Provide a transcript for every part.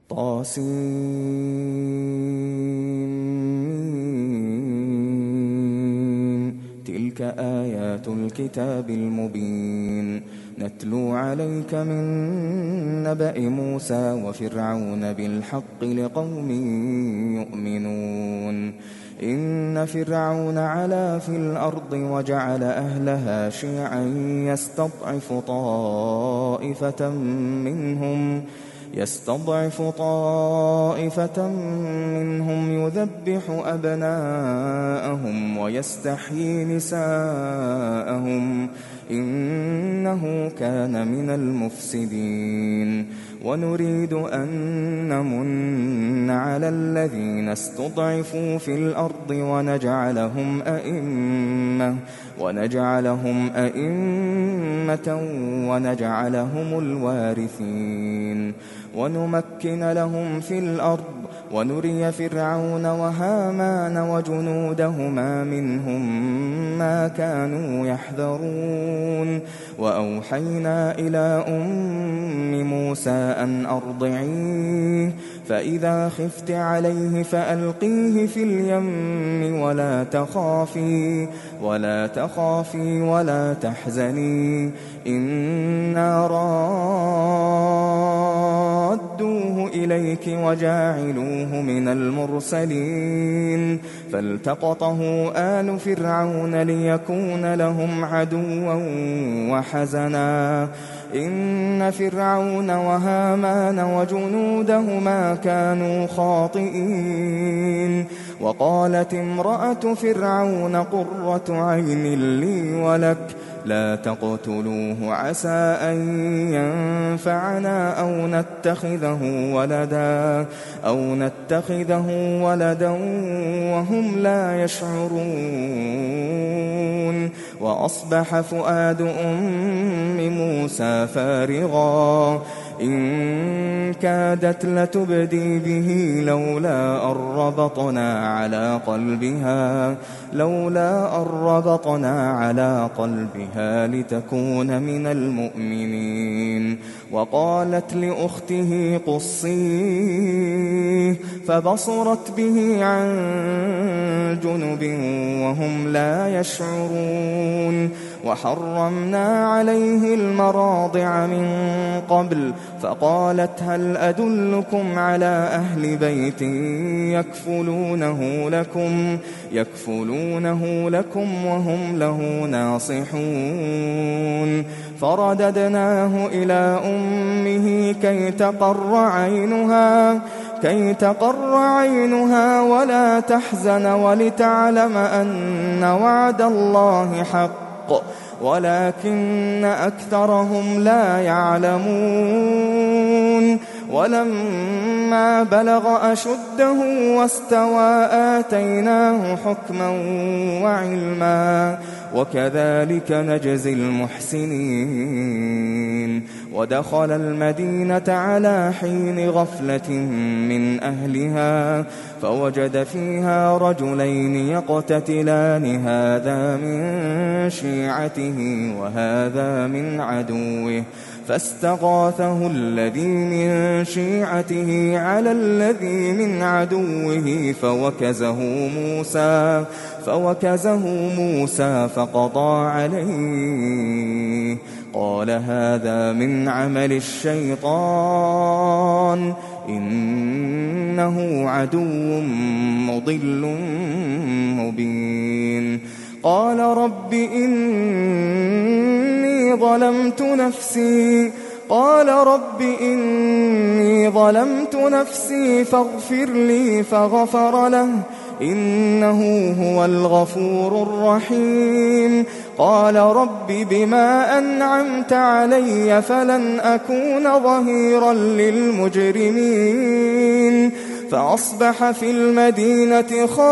طاسٍ. تلك آيات الكتاب المبين نتلو عليك من نبأ موسى وفرعون بالحق لقوم يؤمنون. إن فرعون علا في الأرض وجعل أهلها شيعا يستضعف طائفة منهم يذبح أبناءهم ويستحيي نساءهم إنه كان من المفسدين. ونريد أن نمن على الذين استضعفوا في الأرض ونجعلهم أئمة ونجعلهم الوارثين. ونمكن لهم في الأرض ونري فرعون وهامان وجنودهما منهم ما كانوا يحذرون. وأوحينا إلى أم موسى أن أرضعيه فإذا خفت عليه فألقيه في اليم ولا تخافي ولا تحزني إنا رادوه إليك وجاعلوه من المرسلين. فالتقطه آل فرعون ليكون لهم عدوا وحزنا إن فرعون وهامان وجنودهما كانوا خاطئين. وقالت امرأة فرعون قرة عين لي ولك لا تقتلوه عسى أن ينفعنا أو نتخذه ولدا وهم لا يشعرون. وأصبح فؤاد أم موسى فارغا إن كادت لتبدي به لولا أن ربطنا على قلبها لتكون من المؤمنين. وقالت لأخته قصيه فبصرت به عن جنب وهم لا يشعرون. وحرمنا عليه المراضع من قبل فقالت هل أدلكم على أهل بيت يكفلونه لكم وهم له ناصحون. فرددناه إلى أمه كي تقر عينها ولا تحزن ولتعلم أن وعد الله حق ولكن أكثرهم لا يعلمون. ولما بلغ أشده واستوى آتيناه حكما وعلما وكذلك نجزي المحسنين. ودخل المدينة على حين غفلة من أهلها فوجد فيها رجلين يقتتلان هذا من شيعته وهذا من عدوه فاستغاثه الذي من شيعته على الذي من عدوه فوكزه موسى فقضى عليه. قال هذا من عمل الشيطان إنه عدو مضل مبين. قال رب إني ظلمت نفسي فاغفر لي فغفر له إنه هو الغفور الرحيم. قال رب بما أنعمت علي فلن أكون ظهيرا للمجرمين. فأصبح في المدينة خائفا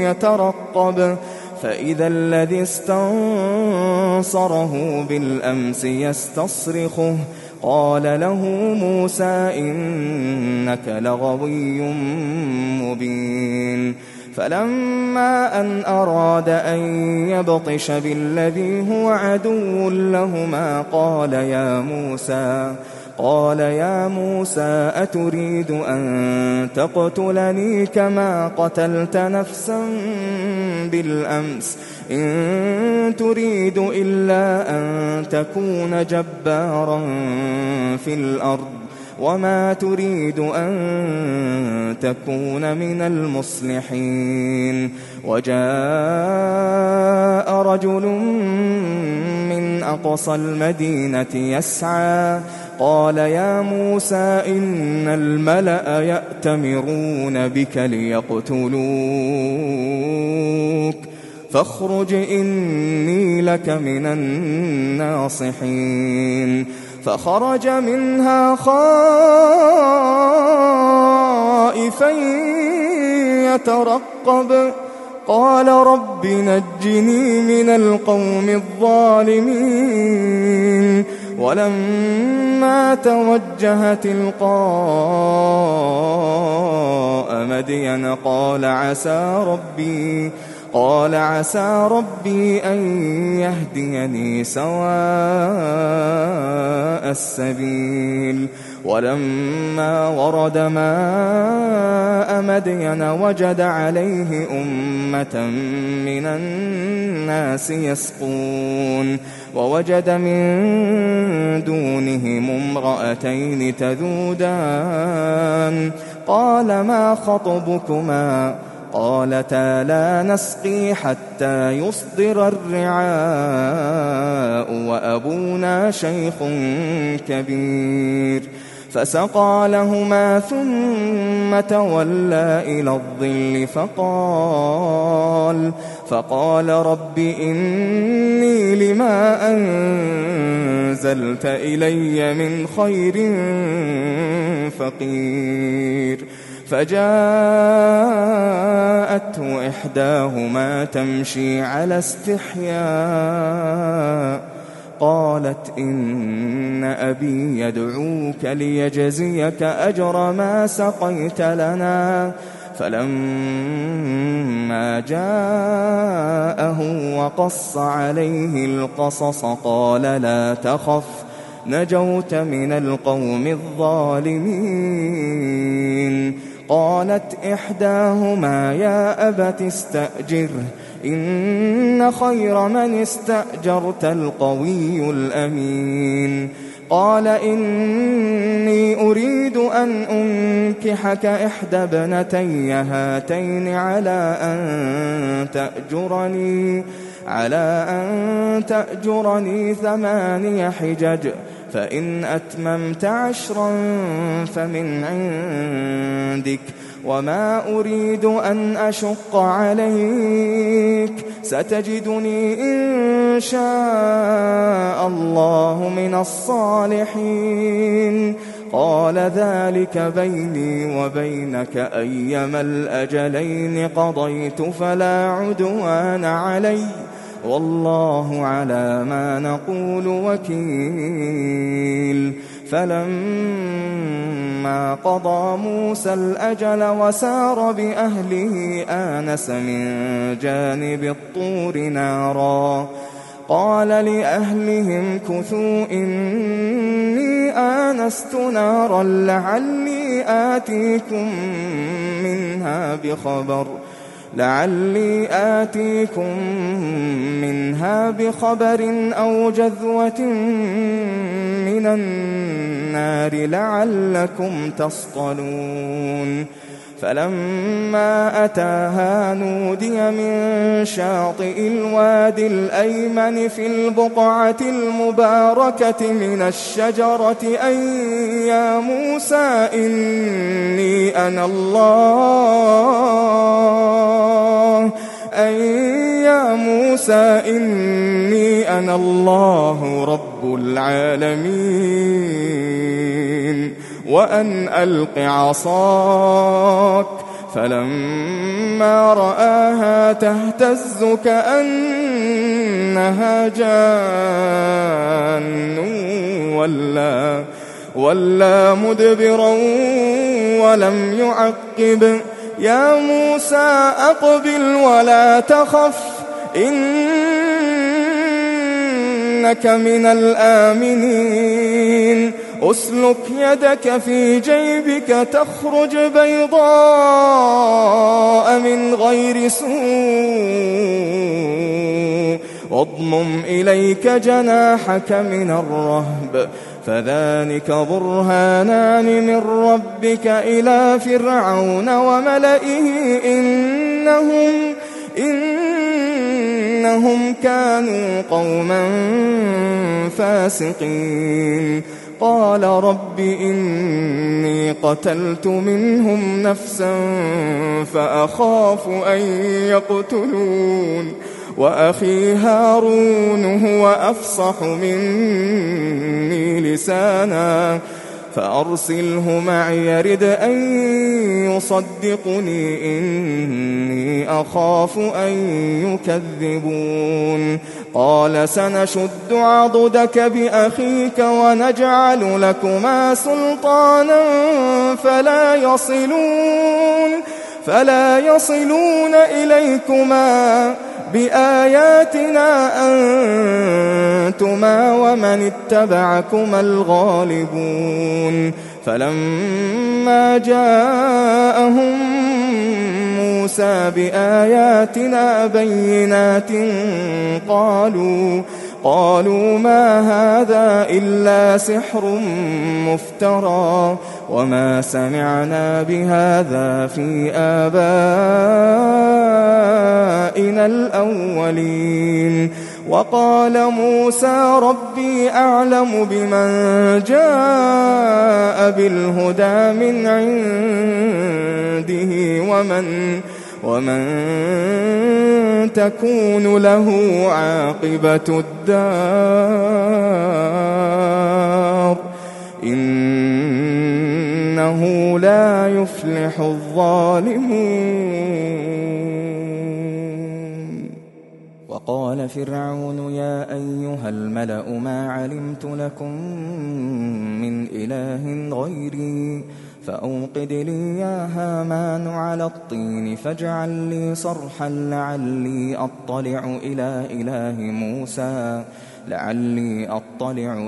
يترقب فإذا الذي استنصره بالأمس يستصرخه قال له موسى إنك لغوي مبين. فلما أن أراد أن يبطش بالذي هو عدو لهما قال يا موسى أتريد أن تقتلني كما قتلت نفسا بالأمس إن تريد إلا أن تكون جبارا في الأرض وما تريد أن تكون من المصلحين. وجاء رجل من أقصى المدينة يسعى قال يا موسى إن الملأ يأتمرون بك ليقتلوك فاخرج إني لك من الناصحين. فخرج منها خائفا يترقب قال رب نجني من القوم الظالمين. ولما توجه تلقاء مدين قال عسى ربي أن يهديني سواء السبيل. ولما ورد ماء مدين وجد عليه أمة من الناس يسقون ووجد من دونهم امرأتين تذودان قال ما خطبكما قالتا لا نسقي حتى يصدر الرعاء وأبونا شيخ كبير. فسقى لهما ثم تولى إلى الظل فقال رب إني لما أنزلت إلي من خير فقير. فجاءته إحداهما تمشي على استحياء قالت إن أبي يدعوك ليجزيك أجر ما سقيت لنا. فلما جاءه وقص عليه القصص قال لا تخف نجوت من القوم الظالمين. قالت إحداهما يا أبت استأجره إن خير من استأجرت القوي الأمين. قال إني أريد أن أنكحك إحدى ابنتي هاتين على أن تأجرني 8 حجج فإن أتممت 10 فمن عندك وما أريد أن أشق عليك ستجدني إن شاء الله من الصالحين. قال ذلك بيني وبينك أيما الأجلين قضيت فلا عدوان علي والله على ما نقول وكيل. فلما قضى موسى الأجل وسار بأهله آنس من جانب الطور نارا قال لأهلهم كثوا إني آنست نارا لعلي آتيكم منها بخبر أو جذوة من النار لعلكم تصطلون. فلما أتاها نودي من شاطئ الوادي الأيمن في البقعة المباركة من الشجرة أن يا موسى إني أنا الله رب العالمين وأن ألق عصاك. فلما رآها تهتز كأنها جان ولا مدبرا ولم يعقب يا موسى أقبل ولا تخف إنك من الآمنين أسلك يدك في جيبك تخرج بيضاء من غير سوء واضمم إليك جناحك من الرهب فذلك برهانان من ربك إلى فرعون وملئه إنهم كانوا قوما فاسقين قال رب إني قتلت منهم نفسا فأخاف أن يقتلون وأخي هارون هو أفصح مني لسانا فأرسله معي يرد أن يصدقني إني أخاف أن يكذبون قال سنشد عضدك بأخيك ونجعل لكما سلطانا فلا يصلون إليكما بآياتنا أنتما ومن اتبعكما الغالبون فلما جاءهم موسى بآياتنا بينات قالوا ما هذا إلا سحر مفترى وما سمعنا بهذا في آبائنا الأولين وقال موسى ربي أعلم بمن جاء بالهدى من عنده ومن تكون له عاقبة الدار إنه لا يفلح الظالمون وقال فرعون يا أيها الملأ ما علمت لكم من إله غيري فأوقد لي يا هامان على الطين فاجعل لي صرحا لعلي أطلع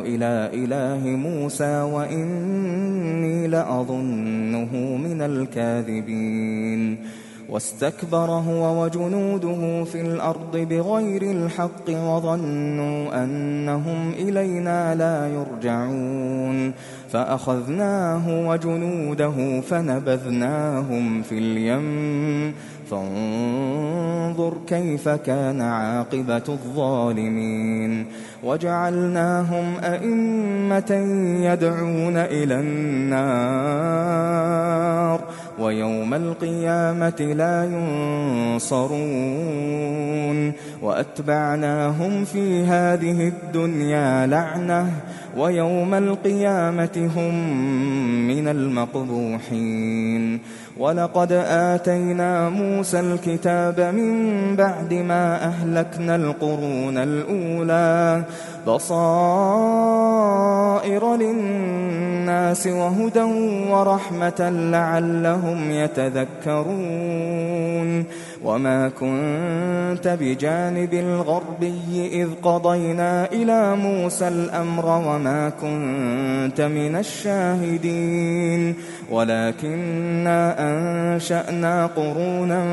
إلى إله موسى وإني لأظنه من الكاذبين واستكبر هو وجنوده في الأرض بغير الحق وظنوا أنهم إلينا لا يرجعون فأخذناه وجنوده فنبذناهم في اليم فانظر كيف كان عاقبة الظالمين وجعلناهم أئمة يدعون إلى النار ويوم القيامة لا ينصرون وأتبعناهم في هذه الدنيا لعنة ويوم القيامة هم من المقبوحين ولقد آتينا موسى الكتاب من بعد ما أهلكنا القرون الأولى بصائر للناس وهدى ورحمة لعلهم يتذكرون وما كنت بجانب الغربي إذ قضينا إلى موسى الأمر وما كنت من الشاهدين ولكننا أنشأنا قرونا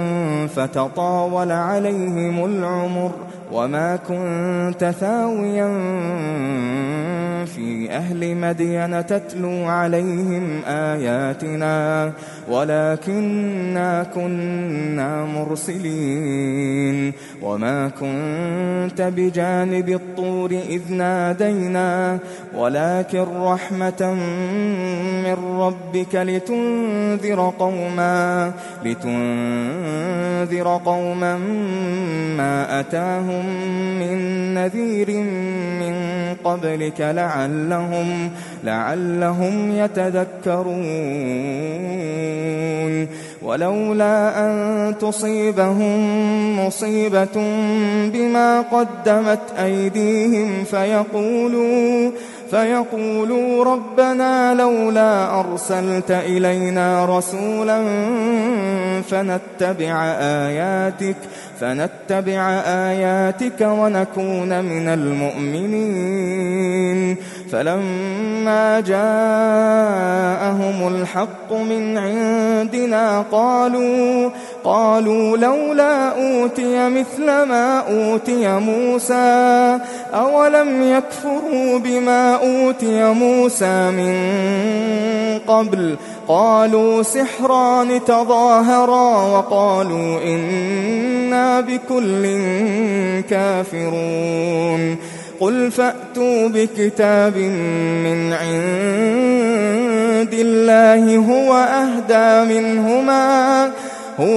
فتطاول عليهم العمر وما كنت ثاويا في أهل مدين تتلو عليهم آياتنا ولكننا كنا مرسلين وما كنت بجانب الطور إذ نادينا ولكن رحمة من ربك لتنذر قوما ما أتاهم من نذير من قبلك لعلهم يتذكرون ولولا أن تصيبهم مصيبة بما قدمت أيديهم فيقولوا ربنا لولا أرسلت إلينا رسولا فنتبع آياتك ونكون من المؤمنين. فلما جاءهم الحق من عندنا قالوا لولا أوتي مثل ما أوتي موسى أولم يكفروا بما أوتي موسى من قبل قالوا سحران تظاهرا وقالوا إنا بكل كافرون. قل فأتوا بكتاب من عند الله هو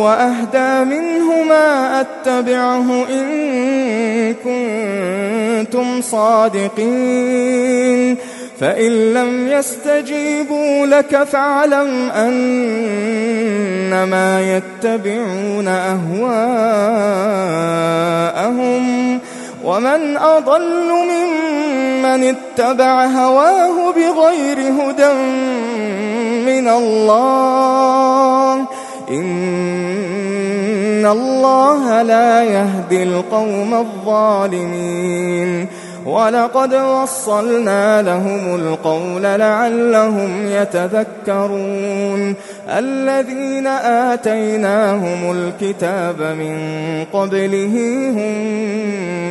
أهدى منهما أتبعه إن كنتم صادقين. فإن لم يستجيبوا لك فاعلم أنما يتبعون أهواءهم ومن أضل ممن اتبع هواه بغير هدى من الله إن الله لا يهدي القوم الظالمين. ولقد وصلنا لهم القول لعلهم يتذكرون. الذين آتيناهم الكتاب من قبله هم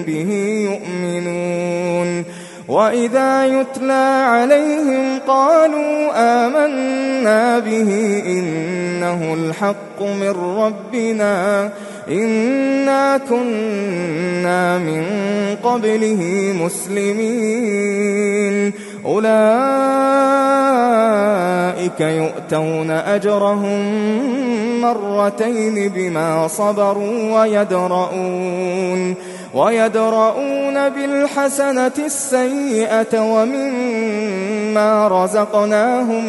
به يؤمنون. وإذا يتلى عليهم قالوا آمنا به إنه الحق من ربنا إنا كنا من قبله مسلمين. أولئك يؤتون أجرهم مرتين بما صبروا ويدرؤون بالحسنة السيئة ومما رزقناهم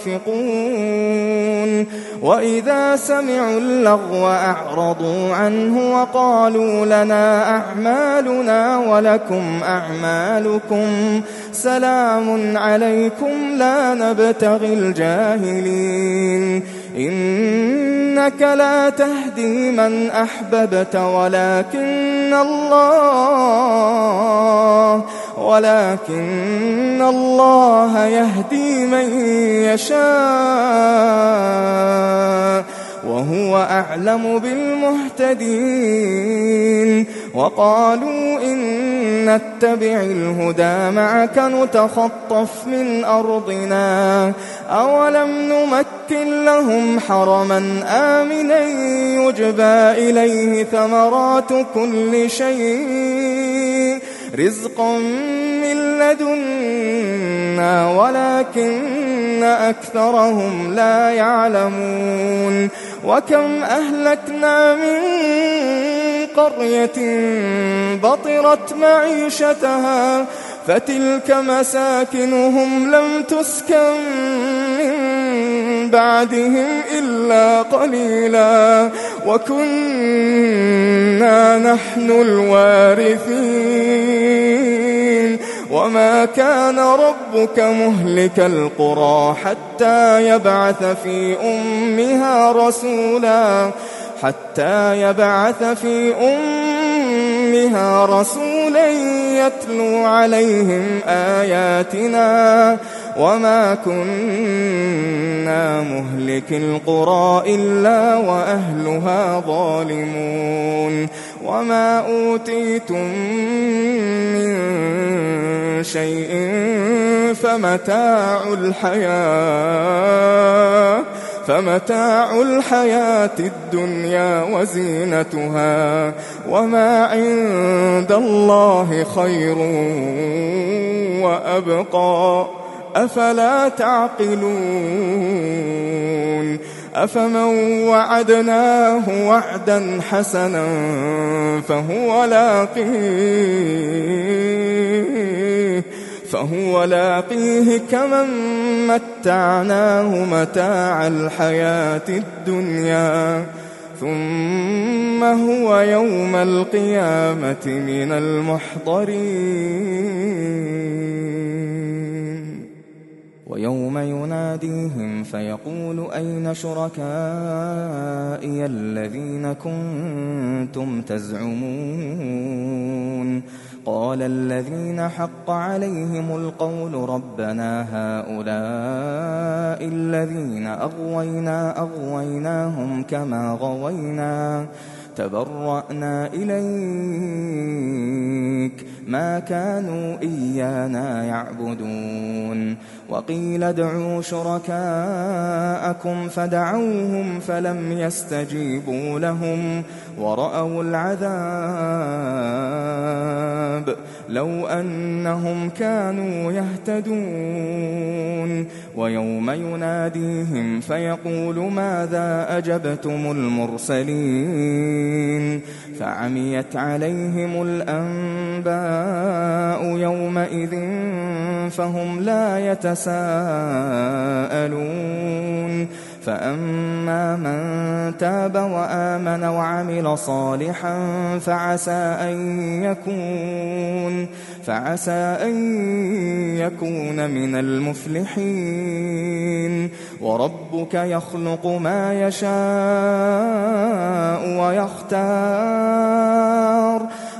ينفقون. وإذا سمعوا اللغو أعرضوا عنه وقالوا لنا أعمالنا ولكم أعمالكم سلام عليكم لا نبتغي الجاهلين. إنك لا تهدي من أحببت ولكن الله يهدي من يشاء وهو أعلم بالمهتدين. وقالوا إن نتبع الهدى معك نتخطف من أرضنا أولم نمكن لهم حرما آمنا يجبى إليه ثمرات كل شيء رزقا من لدنا ولكن أكثرهم لا يعلمون. وكم أهلكنا من قرية بطرت معيشتها فتلك مساكنهم لم تسكن من بعدهم إلا قليلا وكنا نحن الوارثين. وما كان ربك مهلك القرى حتى يبعث في أمها رسولا يتلو عليهم آياتنا وما كنا مهلك القرى إلا وأهلها ظالمون. وما أوتيتم من شيء فمتاع الحياة الدنيا وزينتها وما عند الله خير وأبقى أفلا تعقلون. أفمن وعدناه وعدا حسنا فهو لاقيه كمن متعناه متاع الحياة الدنيا ثم هو يوم القيامة من المحضرين. ويوم يناديهم فيقول أين شركائي الذين كنتم تزعمون قال الذين حق عليهم القول ربنا هؤلاء الذين أغويناهم كما غوينا تبرأنا إليك ما كانوا إيانا يعبدون وقيل ادعوا شركاءكم فدعوهم فلم يستجيبوا لهم ورأوا العذاب لو أنهم كانوا يهتدون ويوم يناديهم فيقول ماذا أجبتم المرسلين فعميت عليهم الأنباء يومئذ فهم لا يتساءلون فأما من تاب وآمن وعمل صالحا فعسى أن يكون من المفلحين وربك يخلق ما يشاء ويختار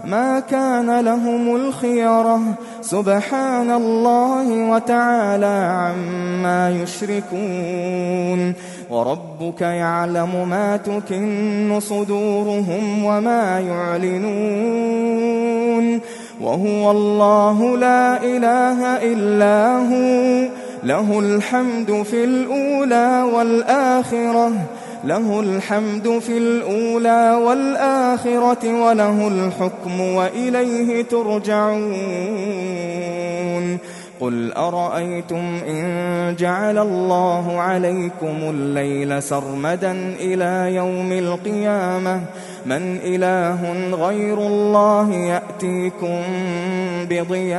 ما كان لهم الخيرة سبحان الله وتعالى عما يشركون وربك يعلم ما تكن صدورهم وما يعلنون وهو الله لا إله إلا هو له الحمد في الأولى والآخرة وله الحكم وإليه ترجعون قل أرأيتم إن جعل الله عليكم الليل سرمدا إلى يوم القيامة من إله غير الله يأتيكم بضياء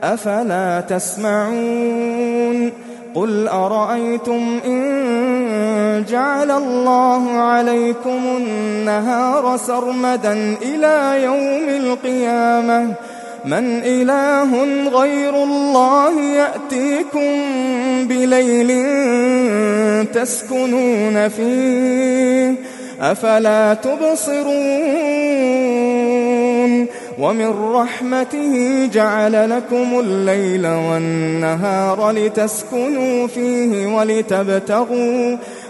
أفلا تسمعون قل أرأيتم إن جعل الله عليكم النهار سرمدا إلى يوم القيامة من إله غير الله يأتيكم بليل تسكنون فيه أفلا تبصرون ومن رحمته جعل لكم الليل والنهار لتسكنوا فيه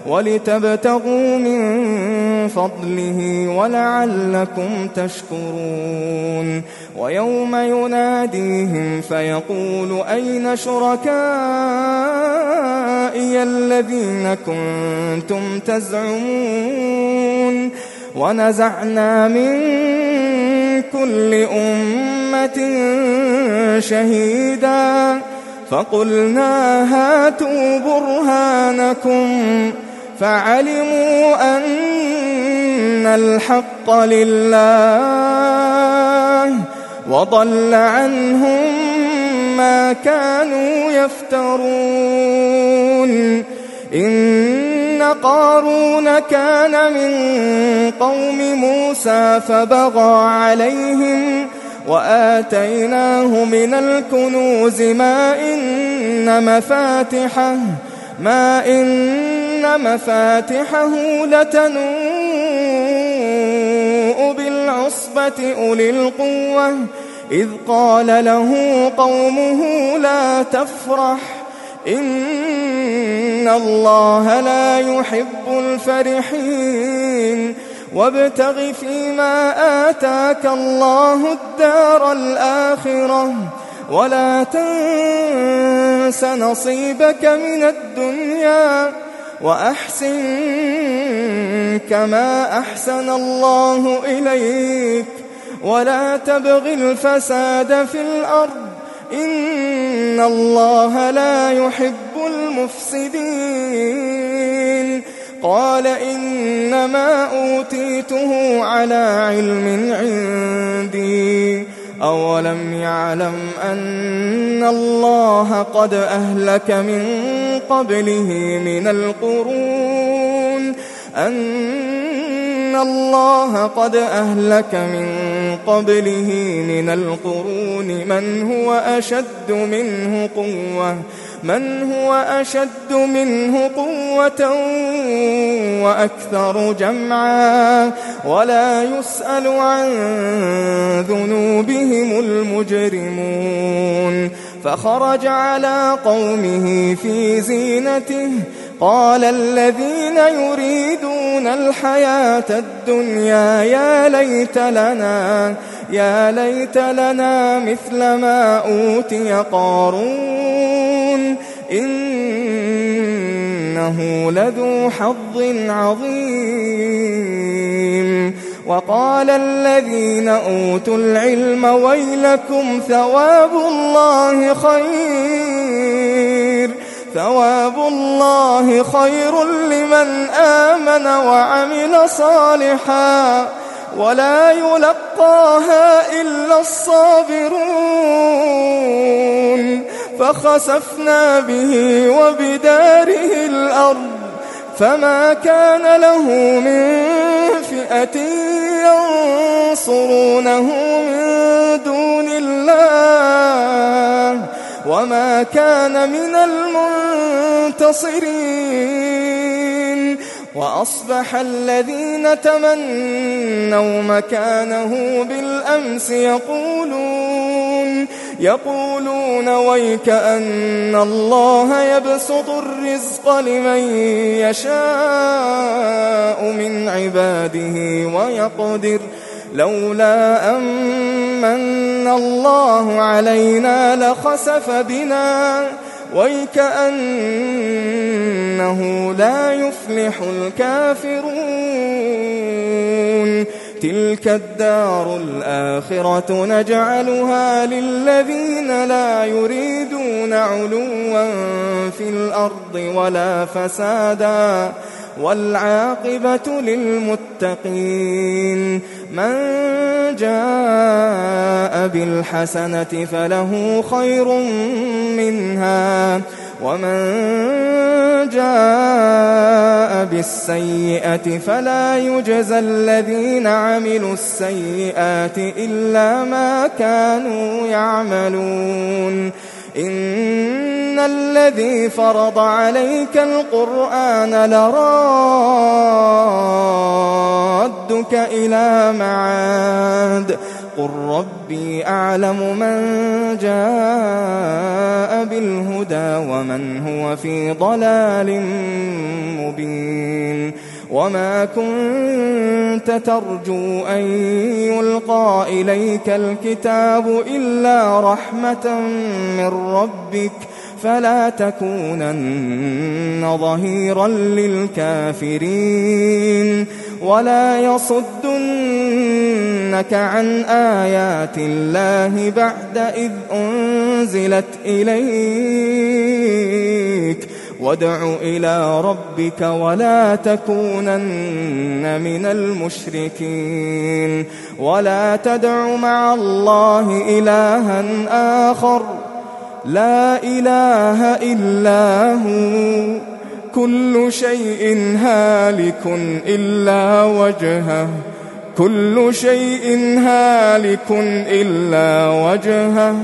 ولتبتغوا من فضله ولعلكم تشكرون ويوم يناديهم فيقول أين شركائي الذين كنتم تزعمون ونزعنا من كل أمة شهيدا فقلنا هاتوا برهانكم فعلموا أن الحق لله وضل عنهم ما كانوا يفترون إن قارون كان من قوم موسى فبغى عليهم وآتيناه من الكنوز ما إن مفاتحه لتنوء بالعصبة أولي القوة إذ قال له قومه لا تفرح إن الله لا يحب الفرحين وابتغ فيما آتاك الله الدار الآخرة ولا تنس نصيبك من الدنيا وأحسن كما أحسن الله إليك ولا تبغ الفساد في الأرض إن الله لا يحب المفسدين قال إنما أوتيته على علم عندي أولم يعلم أن الله قد أهلك من قبله من القرون قبله من القرون من هو أشد منه قوة وأكثر جمعا ولا يسأل عن ذنوبهم المجرمون. فخرج على قومه في زينته قال الذين يريدون الحياة الدنيا يا ليت لنا مثل ما أوتي قارون إنه لذو حظ عظيم. وقال الذين أوتوا العلم ويلكم ثواب الله خير لمن آمن وعمل صالحا ولا يلقاها إلا الصابرون. فخسفنا به وبداره الأرض فما كان له من فئة ينصرونه من دون الله وما كان من المنتصرين. وأصبح الذين تمنوا مكانه بالأمس يقولون ويك أن الله يبسط الرزق لمن يشاء من عباده ويقدر لولا أمن الله علينا لخسف بنا ويكأنه لا يفلح الكافرون. تلك الدار الآخرة نجعلها للذين لا يريدون علوا في الأرض ولا فسادا والعاقبة للمتقين. من جاء بالحسنة فله خير منها ومن جاء بالسيئة فلا يجزى الذين عملوا السيئات إلا ما كانوا يعملون. إن الذي فرض عليك القرآن لرادك إلى معاد قل ربي أعلم من جاء بالهدى ومن هو في ضلال مبين. وما كنت ترجو أن يلقى إليك الكتاب إلا رحمة من ربك فلا تكونن ظهيرا للكافرين. ولا يصدنك عن آيات الله بعد إذ أنزلت إليك وادع إلى ربك ولا تكونن من المشركين. ولا تدع مع الله إلها آخر لا إله إلا هو كل شيء هالك إلا وجهه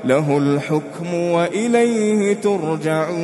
له الحكم وإليه ترجعون.